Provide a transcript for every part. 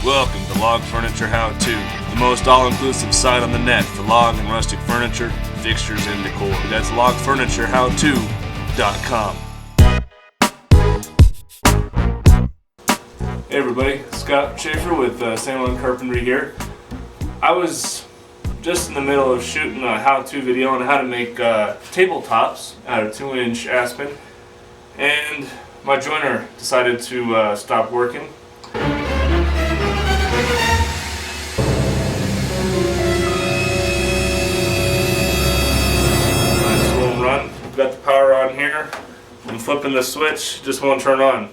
Welcome to Log Furniture How To, the most all-inclusive site on the net for log and rustic furniture, fixtures, and decor. That's logfurnitureHowTo.com. Hey everybody, Scott Shaeffer with Juan Carpentry here. I was just in the middle of shooting a how-to video on how to make tabletops out of 2-inch aspen, and my joiner decided to stop working. Got the power on here. I'm flipping the switch, just won't turn on.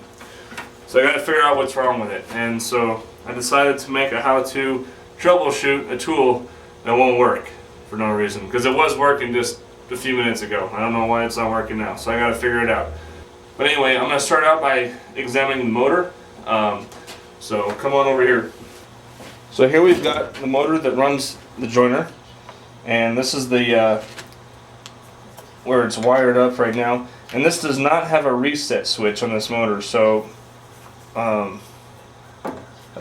So I got to figure out what's wrong with it. And so I decided to make a how-to troubleshoot a tool that won't work for no reason, because it was working just a few minutes ago. I don't know why it's not working now, so I got to figure it out. But anyway, I'm going to start out by examining the motor. So come on over here. So here we've got the motor that runs the joiner, and this is the where it's wired up right now, and this does not have a reset switch on this motor, so I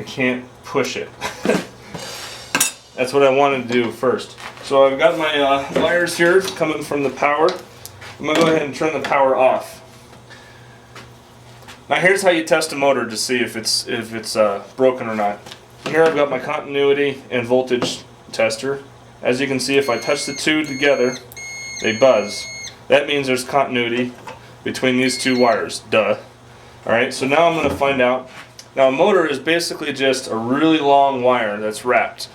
can't push it. That's what I wanted to do first. So I've got my wires here coming from the power. I'm gonna go ahead and turn the power off. Now here's how you test a motor to see if it's broken or not. Here I've got my continuity and voltage tester. As you can see, if I touch the two together, they buzz. That means there's continuity between these two wires, duh. Alright, so now I'm going to find out. Now a motor is basically just a really long wire that's wrapped.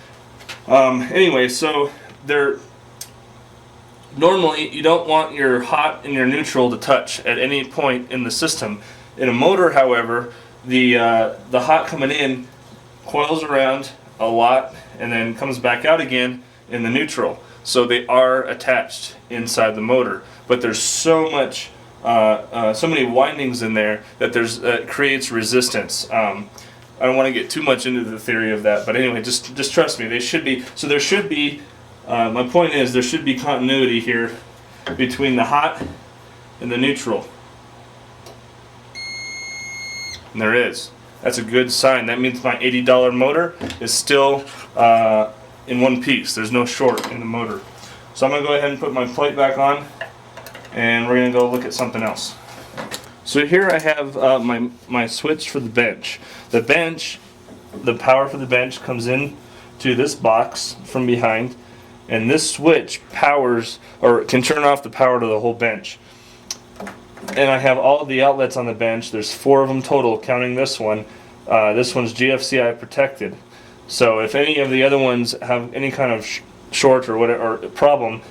Anyway, so normally you don't want your hot and your neutral to touch at any point in the system. In a motor, however, the hot coming in coils around a lot and then comes back out again in the neutral. So they are attached inside the motor, but there's so many windings in there that it creates resistance. I don't want to get too much into the theory of that, but anyway, just trust me. They should be. So there should be. My point is there should be continuity here between the hot and the neutral, and there is. That's a good sign. That means my $80 motor is still in one piece. There's no short in the motor. So I'm going to go ahead and put my plate back on, and we're going to go look at something else. So here I have my switch for the bench. The power for the bench comes in to this box from behind, and this switch powers, or can turn off the power to the whole bench. And I have all of the outlets on the bench. There's 4 of them total, counting this one. This one's GFCI protected. So if any of the other ones have any kind of short or whatever or problem,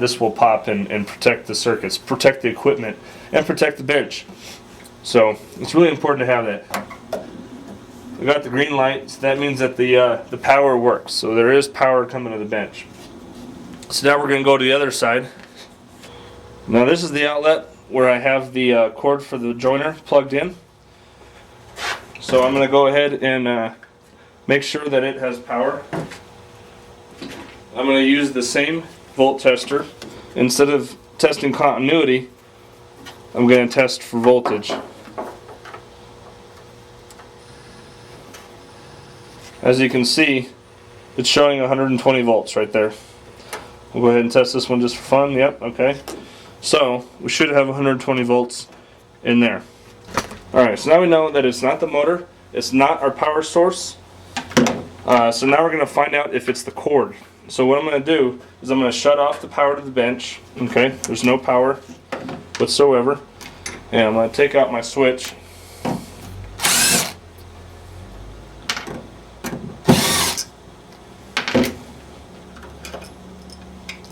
this will pop and protect the circuits, protect the equipment, and protect the bench. So it's really important to have that. We got the green light, so that means that the power works. So there is power coming to the bench. So now we're going to go to the other side. Now this is the outlet where I have the cord for the joiner plugged in. So I'm going to go ahead and make sure that it has power. I'm going to use the same volt tester. Instead of testing continuity, I'm going to test for voltage. As you can see, it's showing 120 volts right there. We'll go ahead and test this one just for fun. Yep, okay. So we should have 120 volts in there. Alright, so now we know that it's not the motor, it's not our power source. So now we're going to find out if it's the cord. So what I'm going to do is I'm going to shut off the power to the bench. Okay, there's no power whatsoever. And I'm going to take out my switch.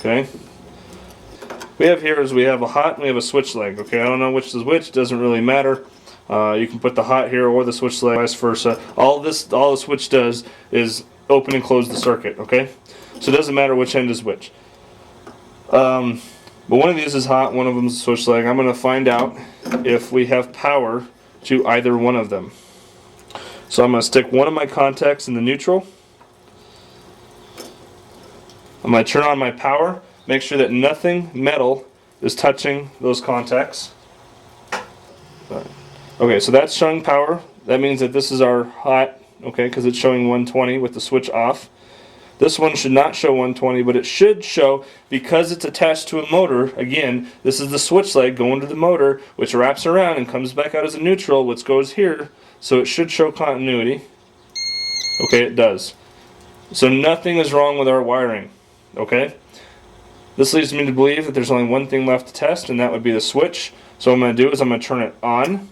Okay. We have a hot and we have a switch leg. Okay, I don't know which is which, doesn't really matter. You can put the hot here or the switch leg, vice versa. All the switch does is open and close the circuit, okay? So it doesn't matter which end is which. But one of these is hot, one of them is a switch leg. I'm going to find out if we have power to either one of them. So I'm going to stick one of my contacts in the neutral. I'm going to turn on my power, make sure that nothing metal is touching those contacts. Okay, so that's showing power. That means that this is our hot okay, because it's showing 120 with the switch off. This one should not show 120, but it should show, because it's attached to a motor. Again, this is the switch leg going to the motor, which wraps around and comes back out as a neutral, which goes here. So it should show continuity. Okay, it does. So nothing is wrong with our wiring. Okay? This leads me to believe that there's only one thing left to test, and that would be the switch. So what I'm going to do is I'm going to turn it on.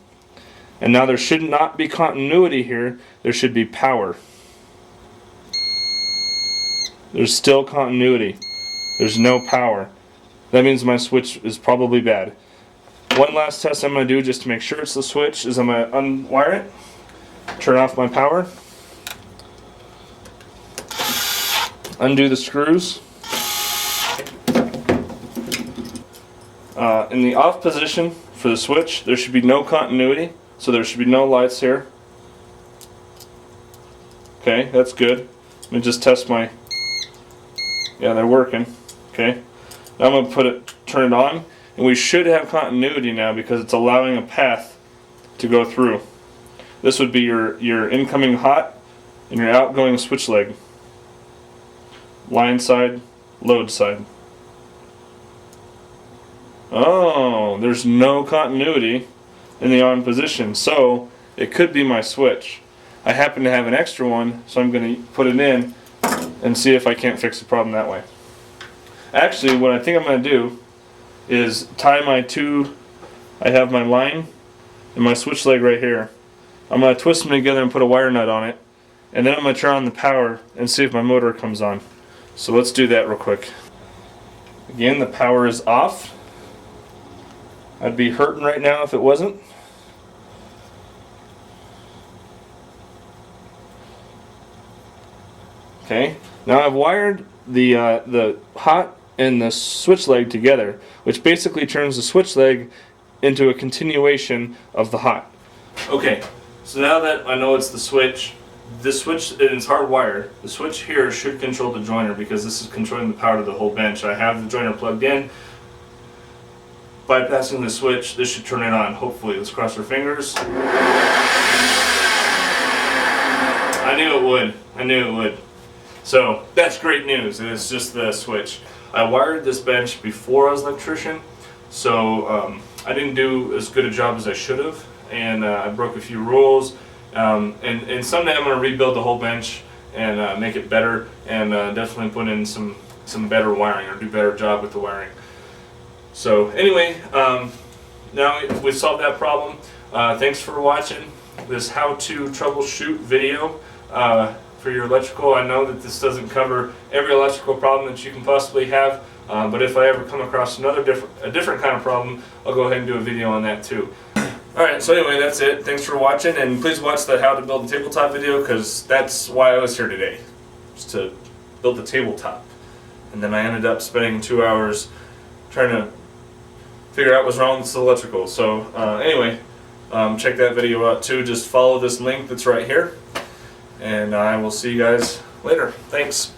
And now there should not be continuity here. There should be power. There's still continuity. There's no power. That means my switch is probably bad. One last test I'm going to do just to make sure it's the switch is I'm going to unwire it, turn off my power, undo the screws. In the off position for the switch, there should be no continuity, so there should be no lights here. Okay, that's good. Let me just test my... Yeah, they're working. Okay. Now I'm going to turn it on, and we should have continuity now because it's allowing a path to go through. This would be your incoming hot and your outgoing switch leg. Line side, load side. Oh, there's no continuity in the on position, so it could be my switch. I happen to have an extra one, so I'm going to put it in and see if I can't fix the problem that way. Actually, what I think I'm going to do is tie my two, I have my line and my switch leg right here. I'm going to twist them together and put a wire nut on it, and then I'm going to turn on the power and see if my motor comes on. So let's do that real quick. Again, the power is off. I'd be hurting right now if it wasn't. Okay, now I've wired the hot and the switch leg together, which basically turns the switch leg into a continuation of the hot. Okay, so now that I know it's the switch, this switch is hardwired. The switch here should control the joiner because this is controlling the power to the whole bench. I have the joiner plugged in. Bypassing the switch, this should turn it on, hopefully. Let's cross our fingers. I knew it would. I knew it would. So that's great news. It's just the switch. I wired this bench before I was an electrician, so I didn't do as good a job as I should have, and I broke a few rules. And someday I'm going to rebuild the whole bench and make it better, and definitely put in some better wiring or do a better job with the wiring. So anyway, now we've solved that problem. Thanks for watching this how-to troubleshoot video for your electrical. I know that this doesn't cover every electrical problem that you can possibly have, but if I ever come across a different kind of problem, I'll go ahead and do a video on that too. Alright, so anyway, that's it. Thanks for watching, and please watch the how to build a tabletop video, because that's why I was here today, just to build the tabletop. And then I ended up spending 2 hours trying to figure out what's wrong with the electrical. So anyway, check that video out too. Just follow this link that's right here, and I will see you guys later. Thanks.